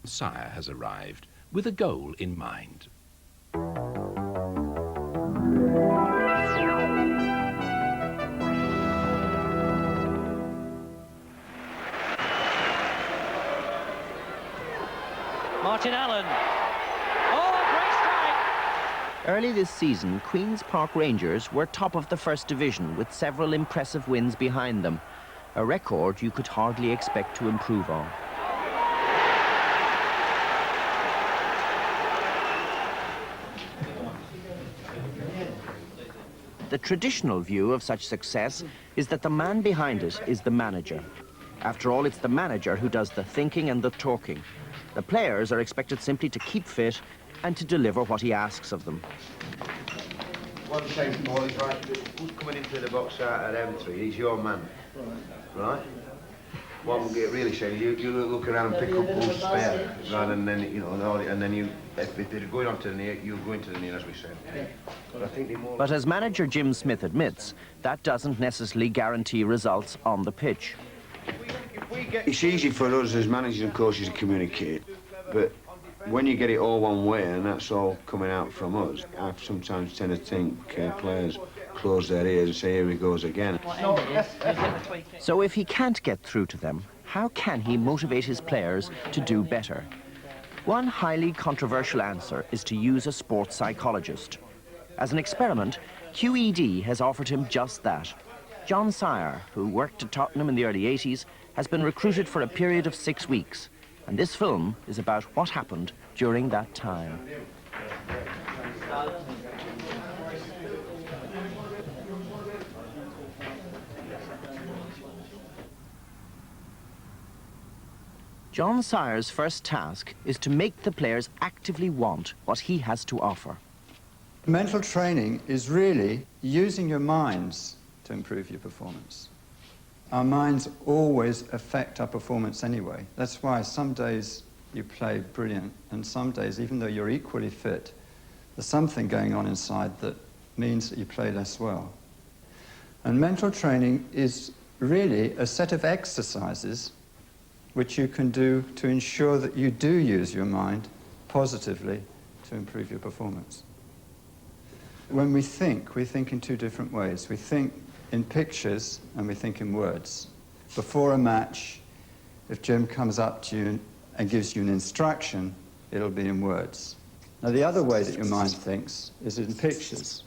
Sire has arrived with a goal in mind. Martin Allen. Oh, great strike! Early this season, Queen's Park Rangers were top of the First Division with several impressive wins behind them, a record you could hardly expect to improve on. The traditional view of such success is that the man behind it is the manager. After all, it's the manager who does the thinking and the talking. The players are expected simply to keep fit and to deliver what he asks of them. One thing, Paul, is right, who's coming into the box at M3, he's your man, right? One will get really saying, you look around and pick up who's spare, rather than, you know, and then you, if they're going on to the near, you go into the near, as we said. But as manager Jim Smith admits, that doesn't necessarily guarantee results on the pitch. It's easy for us as managers and coaches to communicate, but when you get it all one way and that's all coming out from us, I sometimes tend to think players close their ears and say, here he goes again. So if he can't get through to them, how can he motivate his players to do better? One highly controversial answer is to use a sports psychologist. As an experiment, QED has offered him just that. John Sire, who worked at Tottenham in the early 80s, has been recruited for a period of 6 weeks. And this film is about what happened during that time. John Sire's first task is to make the players actively want what he has to offer. Mental training is really using your minds to improve your performance. Our minds always affect our performance anyway. That's why some days you play brilliant, and some days, even though you're equally fit, there's something going on inside that means that you play less well. And mental training is really a set of exercises which you can do to ensure that you do use your mind positively to improve your performance. When we think in two different ways. We think in pictures and we think in words. Before a match, if Jim comes up to you and gives you an instruction, it'll be in words. Now, the other way that your mind thinks is in pictures.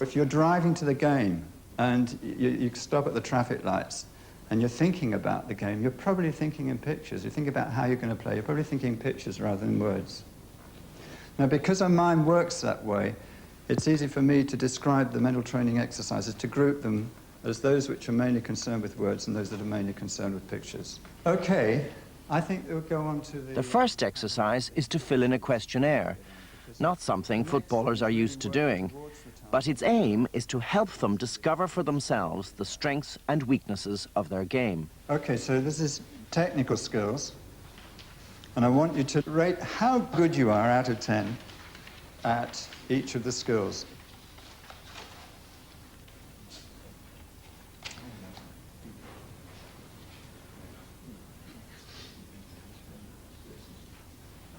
If you're driving to the game and you stop at the traffic lights and you're thinking about the game, you're probably thinking in pictures. You think about how you're going to play, you're probably thinking in pictures rather than words. Now, because our mind works that way, it's easy for me to describe the mental training exercises, to group them as those which are mainly concerned with words and those that are mainly concerned with pictures. Okay, I think we'll go on to the... The first exercise is to fill in a questionnaire, not something footballers are used to doing, but its aim is to help them discover for themselves the strengths and weaknesses of their game. Okay, so this is technical skills, and I want you to rate how good you are out of 10 at each of the skills.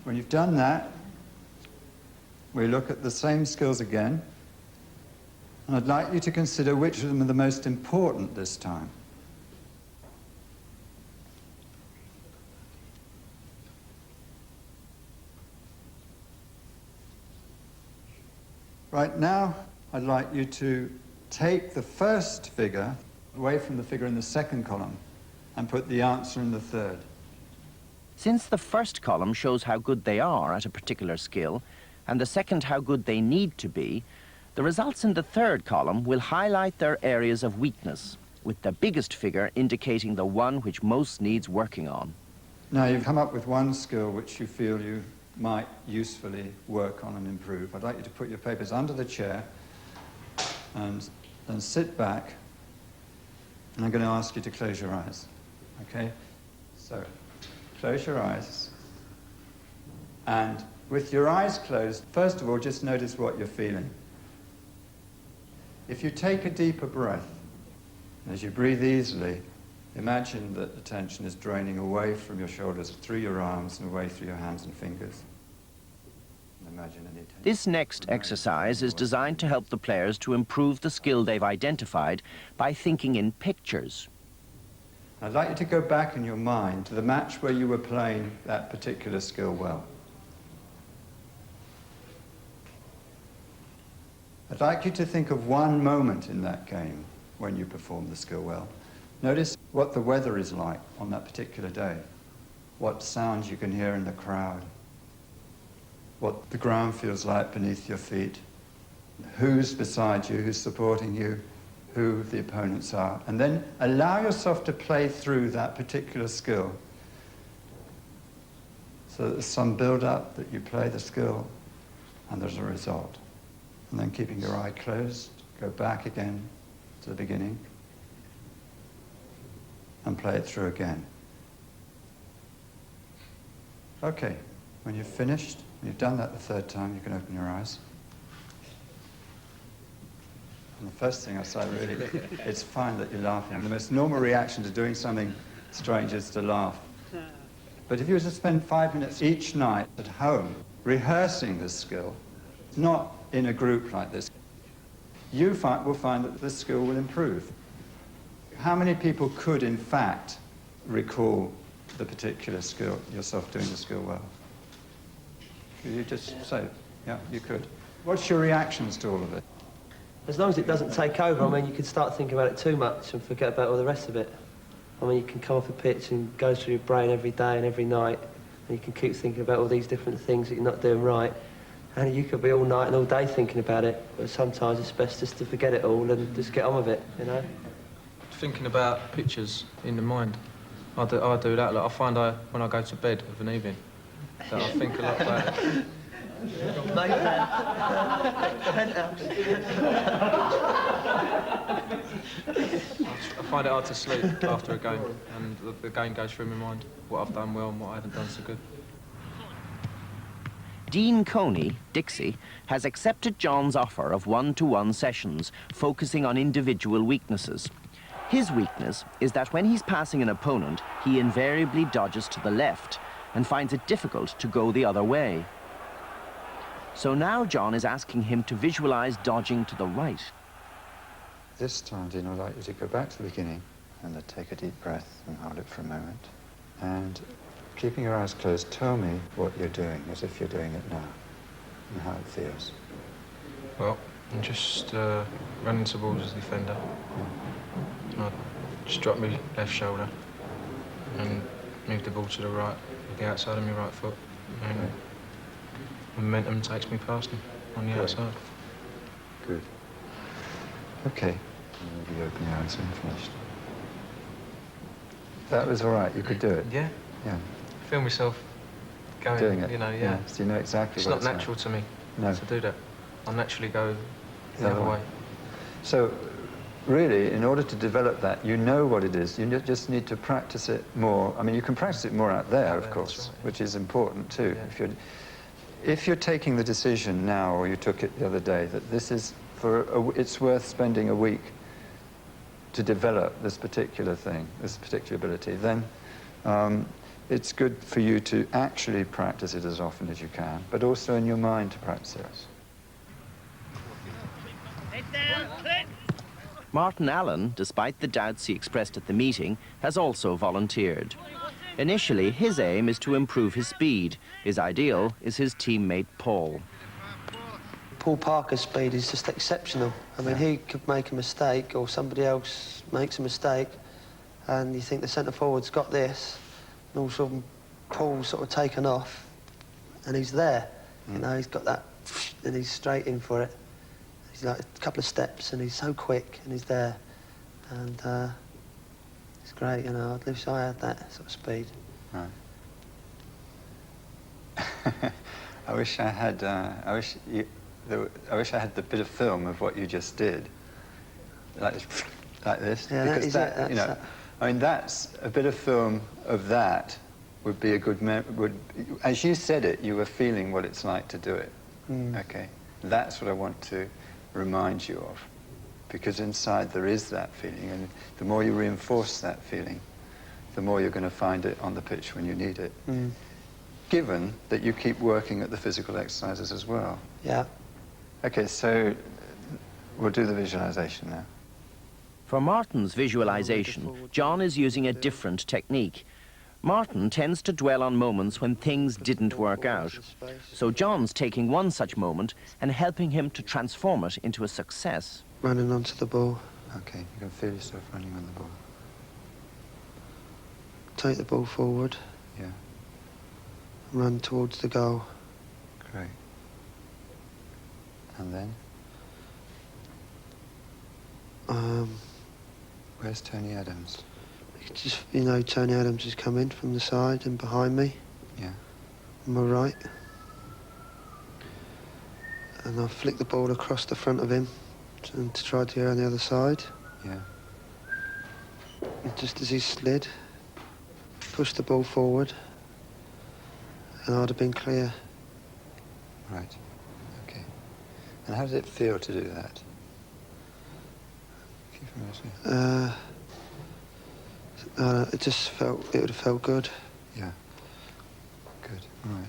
When you've done that, we look at the same skills again, and I'd like you to consider which of them are the most important this time. Right now, I'd like you to take the first figure away from the figure in the second column and put the answer in the third. Since the first column shows how good they are at a particular skill, and the second how good they need to be, the results in the third column will highlight their areas of weakness, with the biggest figure indicating the one which most needs working on. Now, you've come up with one skill which you feel you might usefully work on and improve. I'd like you to put your papers under the chair and then sit back, and I'm going to ask you to close your eyes, okay? So, close your eyes, and with your eyes closed, first of all, just notice what you're feeling. If you take a deeper breath, as you breathe easily, Imagine that the tension is draining away from your shoulders, through your arms, and away through your hands and fingers. And imagine any tension. This next exercise is designed to help the players to improve the skill they've identified by thinking in pictures. I'd like you to go back in your mind to the match where you were playing that particular skill well. I'd like you to think of one moment in that game when you performed the skill well. Notice what the weather is like on that particular day, what sounds you can hear in the crowd, what the ground feels like beneath your feet, who's beside you, who's supporting you, who the opponents are, and then allow yourself to play through that particular skill so that there's some build-up, that you play the skill, and there's a result. And then keeping your eye closed, go back again to the beginning and play it through again. Okay, when you've finished, when you've done that the third time, you can open your eyes. And the first thing I say, really, it's fine that you're laughing. The most normal reaction to doing something strange is to laugh. But if you were to spend 5 minutes each night at home rehearsing this skill, not in a group like this, you will find that this skill will improve. How many people could, in fact, recall the particular skill, yourself doing the skill well? Could you just say, yeah, you could. What's your reactions to all of it? As long as it doesn't take over, I mean, you can start thinking about it too much and forget about all the rest of it. I mean, you can come off a pitch and go through your brain every day and every night, and you can keep thinking about all these different things that you're not doing right. And you could be all night and all day thinking about it, but sometimes it's best just to forget it all and just get on with it, you know? Thinking about pictures in the mind. I do that. Like, I find when I go to bed of an evening, that I think a lot about it. I find it hard to sleep after a game, and the game goes through my mind, what I've done well and what I haven't done so good. Dean Coney, Dixie, has accepted John's offer of one-to-one sessions, focusing on individual weaknesses. His weakness is that when he's passing an opponent, he invariably dodges to the left and finds it difficult to go the other way. So now John is asking him to visualize dodging to the right. This time, Dean, I'd like you to go back to the beginning and then take a deep breath and hold it for a moment. And keeping your eyes closed, tell me what you're doing, as if you're doing it now, and how it feels. Well, I'm just running towards the defender. And I just drop my left shoulder and move the ball to the right with the outside of my right foot. And momentum takes me past him on the outside. Good. Okay. Maybe open your eyes when you're finished. That was all right. You could do it. Yeah. Yeah. I feel myself going, Doing it. you know, yeah. So you know exactly it's what not natural to me to do that. I naturally go the other way. So, really, in order to develop that, you know what it is. You just need to practice it more. I mean, you can practice it more out there, of course, right, which is important too. Yeah. If you're taking the decision now, or you took it the other day, that this is it's worth spending a week to develop this particular thing, this particular ability, then it's good for you to actually practice it as often as you can, but also in your mind to practice it. Martin Allen, despite the doubts he expressed at the meeting, has also volunteered. Initially, his aim is to improve his speed. His ideal is his teammate Paul. Paul Parker's speed is just exceptional. I mean, he could make a mistake, or somebody else makes a mistake, and you think the centre forward's got this, and all of a sudden Paul's sort of taken off, and he's there. You know, he's got that, and he's straight in for it. He's like a couple of steps, and he's so quick, and he's there, and it's great. You know, I wish I had that sort of speed. Right. I wish I had. I wish I had the bit of film of what you just did, like this. Yeah, because that, you know, I mean, that's a bit of film of that would be a good. As you said it, you were feeling what it's like to do it. Okay, that's what I want to remind you of. because inside there is that feeling, and the more you reinforce that feeling, the more you're going to find it on the pitch when you need it. Given that you keep working at the physical exercises as well. Yeah. Okay, so we'll do the visualization now. For Martin's visualization, John is using a different technique. Martin tends to dwell on moments when things didn't work out. So John's taking one such moment and helping him to transform it into a success. Running onto the ball. Okay, you can feel yourself running on the ball. Take the ball forward. Yeah. Run towards the goal. Great. And then? Where's Tony Adams? Just, you know, Tony Adams is coming from the side and behind me. Yeah. On my right. And I'll flick the ball across the front of him to try to go on the other side. Yeah. And just as he slid, push the ball forward, and I'd have been clear. Right. Okay. And how did it feel to do that? It just felt, it would have felt good. Yeah. Good. All right.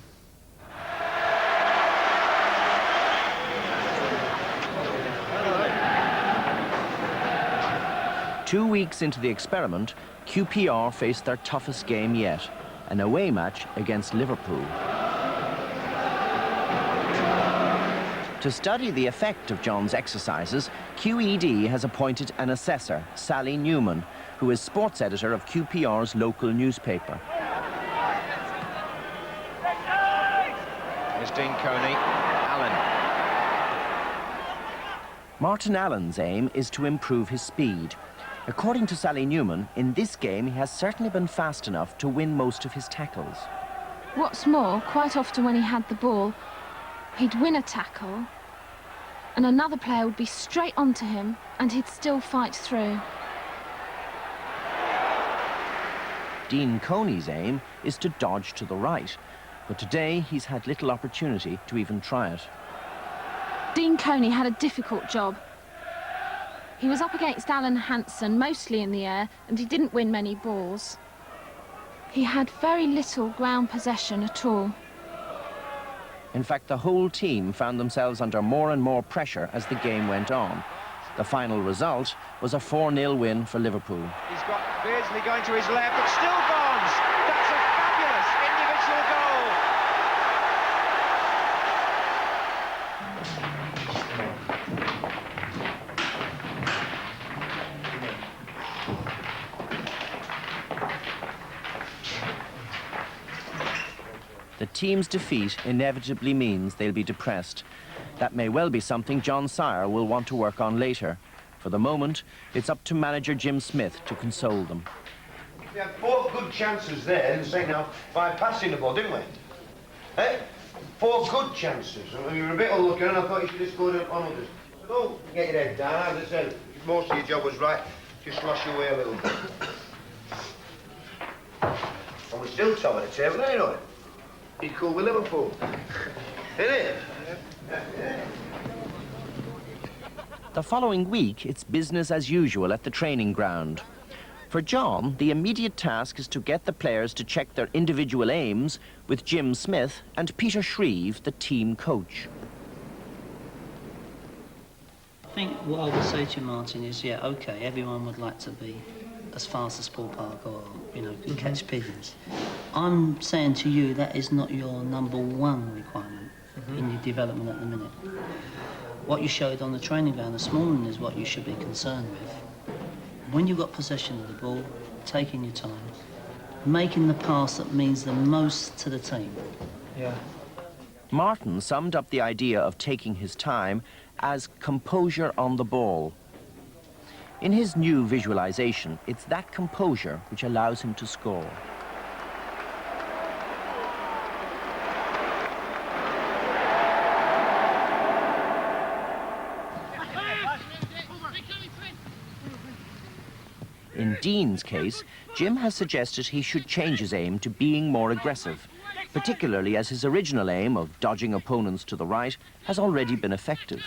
2 weeks into the experiment, QPR faced their toughest game yet, an away match against Liverpool. To study the effect of John's exercises, QED has appointed an assessor, Sally Newman, who is sports editor of QPR's local newspaper. Here's Dean Coney. Allen. Martin Allen's aim is to improve his speed. According to Sally Newman, in this game he has certainly been fast enough to win most of his tackles. What's more, quite often when he had the ball, he'd win a tackle and another player would be straight onto him and he'd still fight through. Dean Coney's aim is to dodge to the right, but today he's had little opportunity to even try it. Dean Coney had a difficult job. He was up against Alan Hansen, mostly in the air, and he didn't win many balls. He had very little ground possession at all. In fact, the whole team found themselves under more and more pressure as the game went on. The final result was a 4-0 win for Liverpool. He's got Beardsley going to his left, but still Bonds. That's a fabulous individual goal. The team's defeat inevitably means they'll be depressed. That may well be something John Sire will want to work on later. For the moment, it's up to manager Jim Smith to console them. We had 4 good chances there in the second half by passing the ball, didn't we? Eh? 4 good chances. We were a bit unlucky and I thought you should have scored on others. So don't get your head down. As I said, most of your job was right. Just slosh your way a little bit. And we're still top of the table, ain't we? Equal with Liverpool. Isn't it? The following week, it's business as usual at the training ground. For John, the immediate task is to get the players to check their individual aims with Jim Smith and Peter Shreve, the team coach. I think what I would say to you, Martin, is, yeah, OK, everyone would like to be as fast as Paul Parker or, you know, could catch pigeons. I'm saying to you that is not your #1 requirement in your development at the minute. What you showed on the training ground this morning is what you should be concerned with. When you've got possession of the ball, taking your time, making the pass that means the most to the team. Yeah. Martin summed up the idea of taking his time as composure on the ball. In his new visualization, it's that composure which allows him to score. In Dean's case, Jim has suggested he should change his aim to being more aggressive, particularly as his original aim of dodging opponents to the right has already been effective.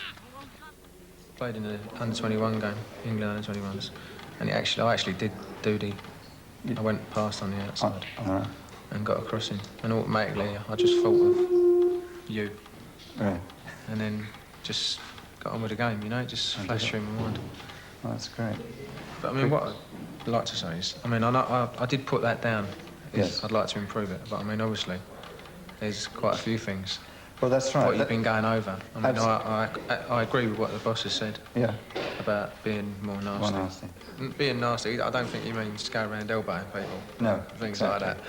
played in the under-21 game, England under-21s, and I actually did do I went past on the outside and got a crossing, and automatically I just thought of you, Right. and then just got on with the game. You know, it just flashed through my mind. Well, that's great. But I mean, what I'd like to say is, I mean, I did put that down. Yes. I'd like to improve it, but I mean, obviously, there's quite a few things. Well, that's right. What you've been going over. I mean, I agree with what the boss has said. Yeah. About being more nasty. More nasty. Being nasty, I don't think he means go around elbowing people. No. Things exactly. like that.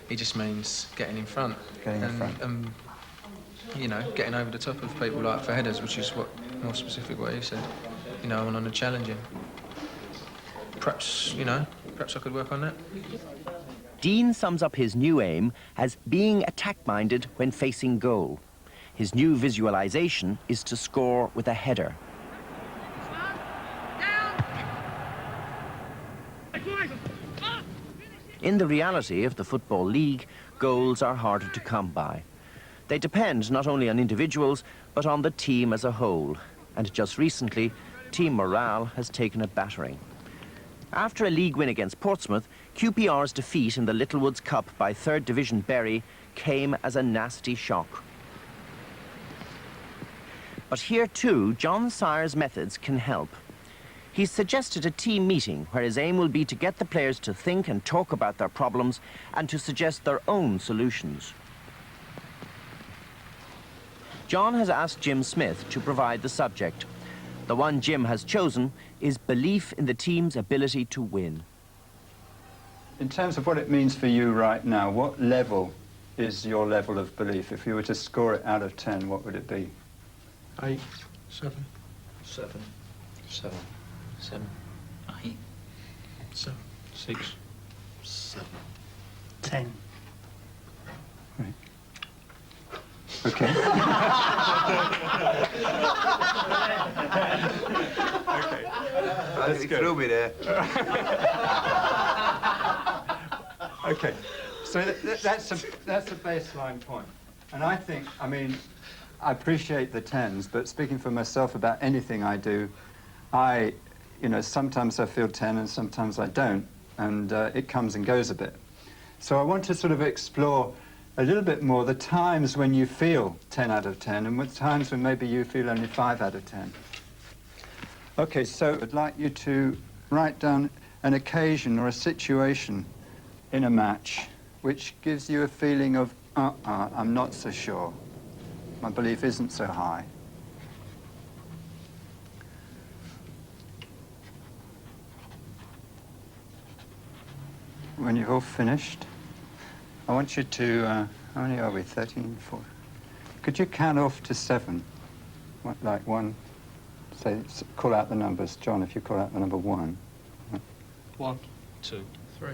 He just means getting in front. Getting in front. You know, getting over the top of people like for headers, which is what more specific what he said. You know, and on the challenging. Perhaps I could work on that. Dean sums up his new aim as being attack-minded when facing goal. His new visualisation is to score with a header. In the reality of the Football League, goals are harder to come by. They depend not only on individuals, but on the team as a whole. And just recently, team morale has taken a battering. After a league win against Portsmouth, QPR's defeat in the Littlewoods Cup by 3rd Division Bury came as a nasty shock. But here too, John Sire's methods can help. He's suggested a team meeting where his aim will be to get the players to think and talk about their problems and to suggest their own solutions. John has asked Jim Smith to provide the subject. The one Jim has chosen is belief in the team's ability to win. In terms of what it means for you right now, what level is your level of belief? If you were to score it out of 10, what would it be? 8, 7, 7. 7, 7, 8. 7, 6, 7. 10. Right. Okay. Okay. That's good. Threw me there. Okay. So that's a baseline point. And I think, I mean, I appreciate the 10s, but speaking for myself about anything I do, sometimes I feel 10 and sometimes I don't, and it comes and goes a bit. So I want to sort of explore a little bit more the times when you feel 10 out of 10 and with times when maybe you feel only 5 out of 10. Okay, so I'd like you to write down an occasion or a situation in a match which gives you a feeling of, I'm not so sure. My belief isn't so high. When you've all finished, I want you to, how many are we, 13, 14? Could you count off to 7? Like 1, say, call out the numbers. John, if you call out the number 1. 1, 2, 3,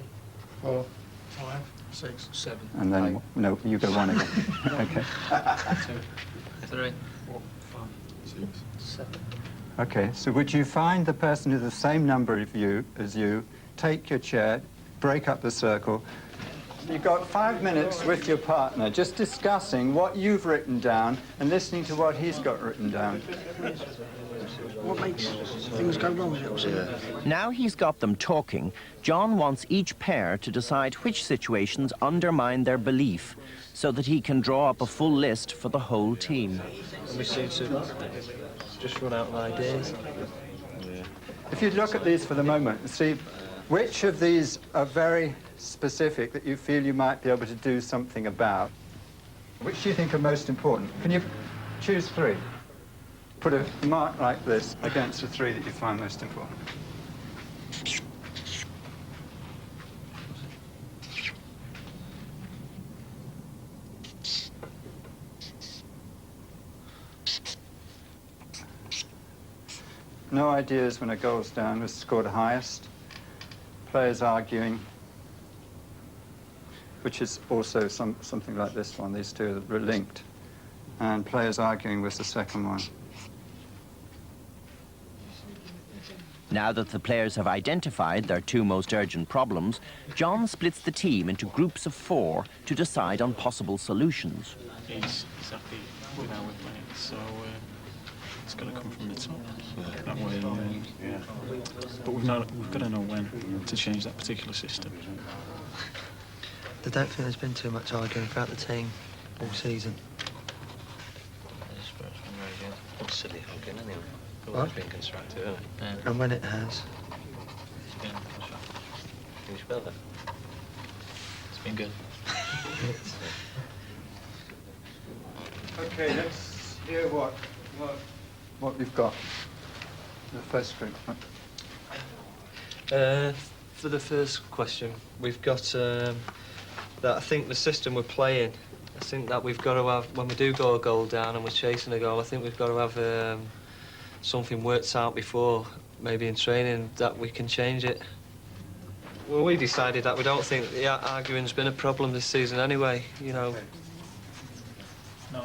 4, 5, 6, 7. And then, 8. no, you go 1 again. Okay. 2, 3, 4, 5, 6, 7. Okay, so would you find the person who's the same number of you as you, take your chair, break up the circle. You've got 5 minutes with your partner, just discussing what you've written down and listening to what he's got written down. What makes things go wrong with it? Now he's got them talking, John wants each pair to decide which situations undermine their belief so that he can draw up a full list for the whole team. We seem to just run out of ideas. If you look at these for the moment and see which of these are very specific that you feel you might be able to do something about, which do you think are most important? Can you choose 3? Put a mark like this against the 3 that you find most important. No ideas when a goal's down was scored highest. Players arguing, which is also something like this one. These two are linked. And players arguing was the second one. Now that the players have identified their 2 most urgent problems, John splits the team into groups of 4 to decide on possible solutions. He's happy with how we're playing, so It's got to come from the top. That way, but we've got to know when to change that particular system. I don't think there's been too much arguing throughout the team all season. It's silly hugging anyway. It's What? always been constructive, isn't it? Yeah. And when it has. Yeah. Can you spell that? It's been good. Okay, let's hear what we've got. The first screen. For the first question, we've got that I think the system we're playing, I think that we've got to have, when we do go a goal down and we're chasing a goal, I think we've got to have something worked out before, maybe in training, that we can change it. Well, we decided that we don't think the arguing's been a problem this season anyway, you know. No,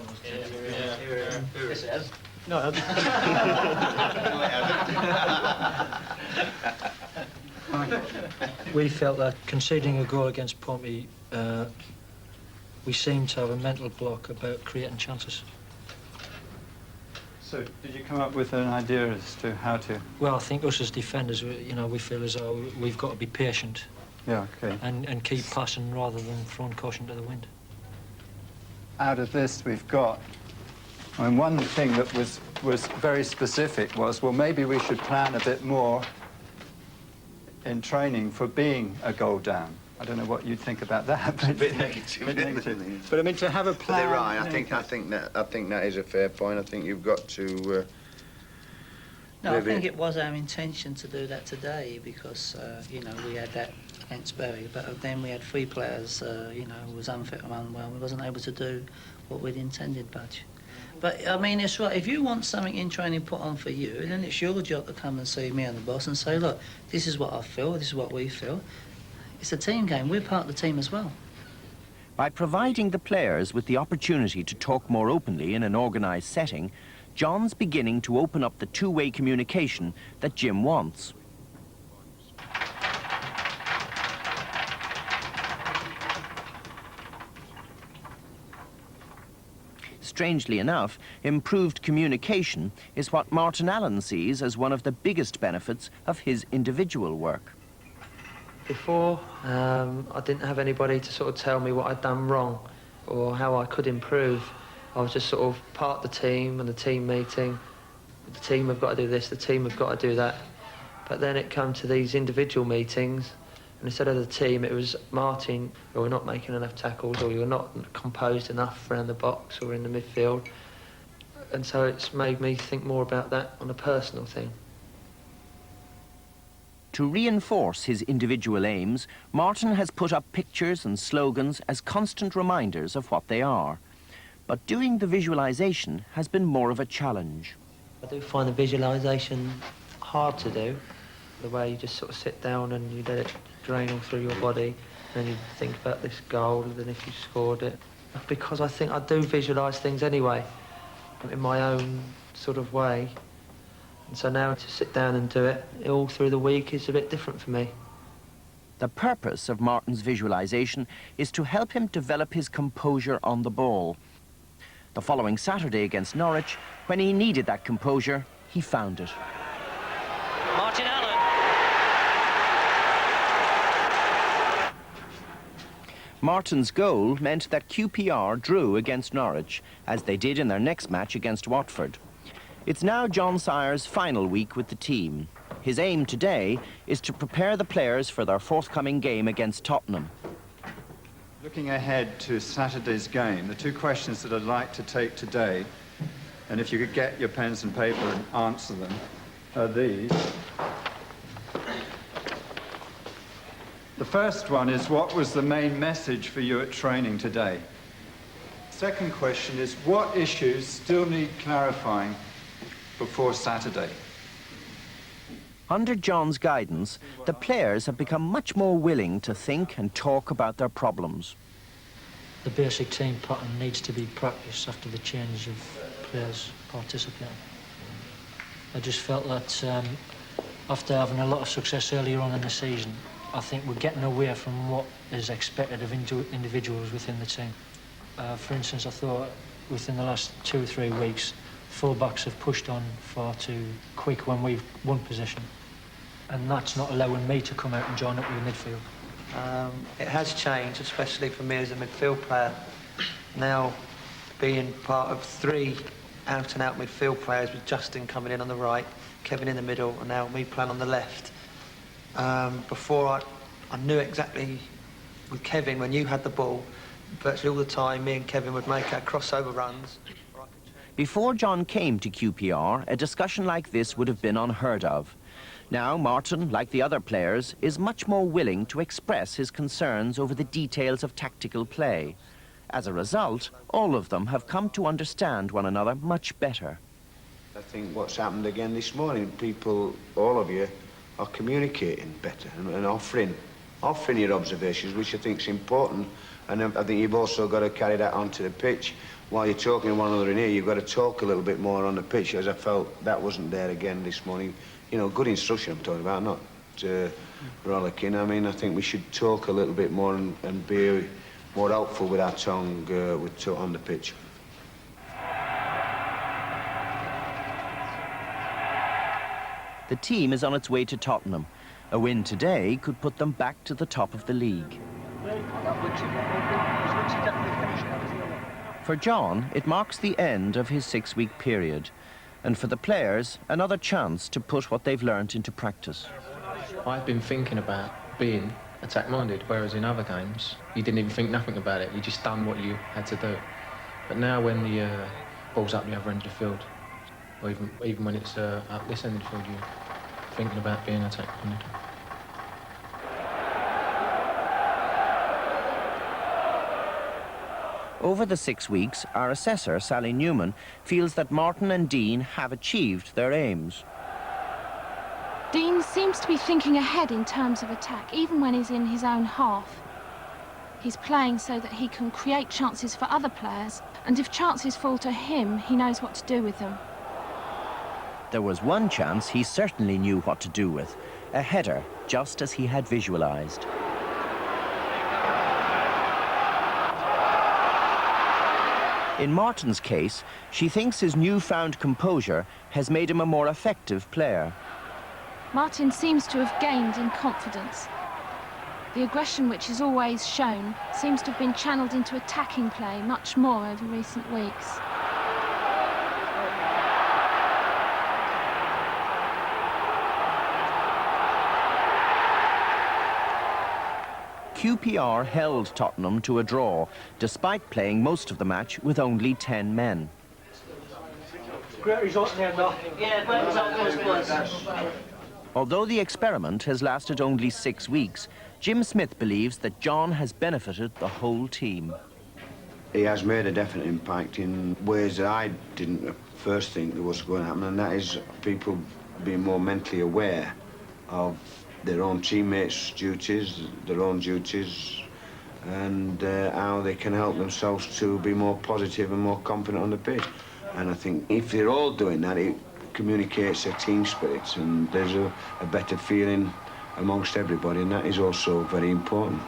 Yes, it has. No, it hasn't. We felt that conceding a goal against Pompey, we seemed to have a mental block about creating chances. So, did you come up with an idea as to how to... Well, I think us as defenders, we feel as though we've got to be patient. Yeah, okay. And keep passing rather than throwing caution to the wind. Out of this, we've got... I mean, one thing that was very specific was, well, maybe we should plan a bit more in training for being a goal down. I don't know what you'd think about that. It's a bit negative. But I mean, to have a plan... They're right. I think that is a fair point. I think you've got to... No, I think it was our intention to do that today because, we had that against Bury, but then we had 3 players, who was unfit and unwell. We wasn't able to do what we'd intended, Budge. But, I mean, it's right. If you want something in training put on for you, then it's your job to come and see me and the boss and say, look, this is what I feel, this is what we feel. It's a team game. We're part of the team as well. By providing the players with the opportunity to talk more openly in an organised setting, John's beginning to open up the two-way communication that Jim wants. Strangely enough, improved communication is what Martin Allen sees as one of the biggest benefits of his individual work. Before, I didn't have anybody to sort of tell me what I'd done wrong or how I could improve. I was just sort of part of the team and the team meeting. The team have got to do this, the team have got to do that. But then it came to these individual meetings, and instead of the team, it was Martin, or we're not making enough tackles, or you're not composed enough around the box or in the midfield. And so it's made me think more about that on a personal thing. To reinforce his individual aims, Martin has put up pictures and slogans as constant reminders of what they are. But doing the visualisation has been more of a challenge. I do find the visualisation hard to do, the way you just sort of sit down and you let it drain all through your body, and you think about this goal and then if you scored it. Because I think I do visualise things anyway, in my own sort of way. And so now to sit down and do it all through the week is a bit different for me. The purpose of Martin's visualisation is to help him develop his composure on the ball. The following Saturday against Norwich, when he needed that composure, he found it. Martin Allen. Martin's goal meant that QPR drew against Norwich, as they did in their next match against Watford. It's now John Sire's final week with the team. His aim today is to prepare the players for their forthcoming game against Tottenham. Looking ahead to Saturday's game, the 2 questions that I'd like to take today, and if you could get your pens and paper and answer them, are these. The first one is, what was the main message for you at training today? Second question is, what issues still need clarifying before Saturday? Under John's guidance, the players have become much more willing to think and talk about their problems. The basic team pattern needs to be practiced after the change of players participating. I just felt that after having a lot of success earlier on in the season, I think we're getting away from what is expected of individuals within the team. For instance, I thought within the last 2 or 3 weeks, full-backs have pushed on far too quick when we've won possession. And that's not allowing me to come out and join up with the midfield. It has changed, especially for me as a midfield player. Now, being part of 3 out-and-out midfield players with Justin coming in on the right, Kevin in the middle, and now me playing on the left. Before I knew exactly with Kevin, when you had the ball, virtually all the time, me and Kevin would make our crossover runs. Before John came to QPR, a discussion like this would have been unheard of. Now, Martin, like the other players, is much more willing to express his concerns over the details of tactical play. As a result, all of them have come to understand one another much better. I think what's happened again this morning, people, all of you, are communicating better and offering your observations, which I think is important. And I think you've also got to carry that onto the pitch. While you're talking to one another in here, you've got to talk a little bit more on the pitch, as I felt that wasn't there again this morning. You know, good instruction I'm talking about, not rollicking. I mean, I think we should talk a little bit more and be more helpful with our tongue on the pitch. The team is on its way to Tottenham. A win today could put them back to the top of the league. For John, it marks the end of his 6-week period. And for the players, another chance to put what they've learnt into practice. I've been thinking about being attack-minded, whereas in other games, you didn't even think nothing about it. You just done what you had to do. But now when the ball's up the other end of the field, or even when it's up this end of the field, you're thinking about being attack-minded. Over the 6 weeks, our assessor, Sally Newman, feels that Martin and Dean have achieved their aims. Dean seems to be thinking ahead in terms of attack, even when he's in his own half. He's playing so that he can create chances for other players, and if chances fall to him, he knows what to do with them. There was one chance he certainly knew what to do with, a header, just as he had visualised. In Martin's case, she thinks his newfound composure has made him a more effective player. Martin seems to have gained in confidence. The aggression which is always shown seems to have been channeled into attacking play much more over recent weeks. QPR held Tottenham to a draw, despite playing most of the match with only 10 men. Great result there, though. Yeah, great result, boys. Although the experiment has lasted only 6 weeks, Jim Smith believes that John has benefited the whole team. He has made a definite impact in ways that I didn't at first think that was going to happen, and that is people being more mentally aware of their own teammates' duties, their own duties, and how they can help themselves to be more positive and more confident on the pitch. And I think if they're all doing that, it communicates a team spirit, and there's a better feeling amongst everybody, and that is also very important.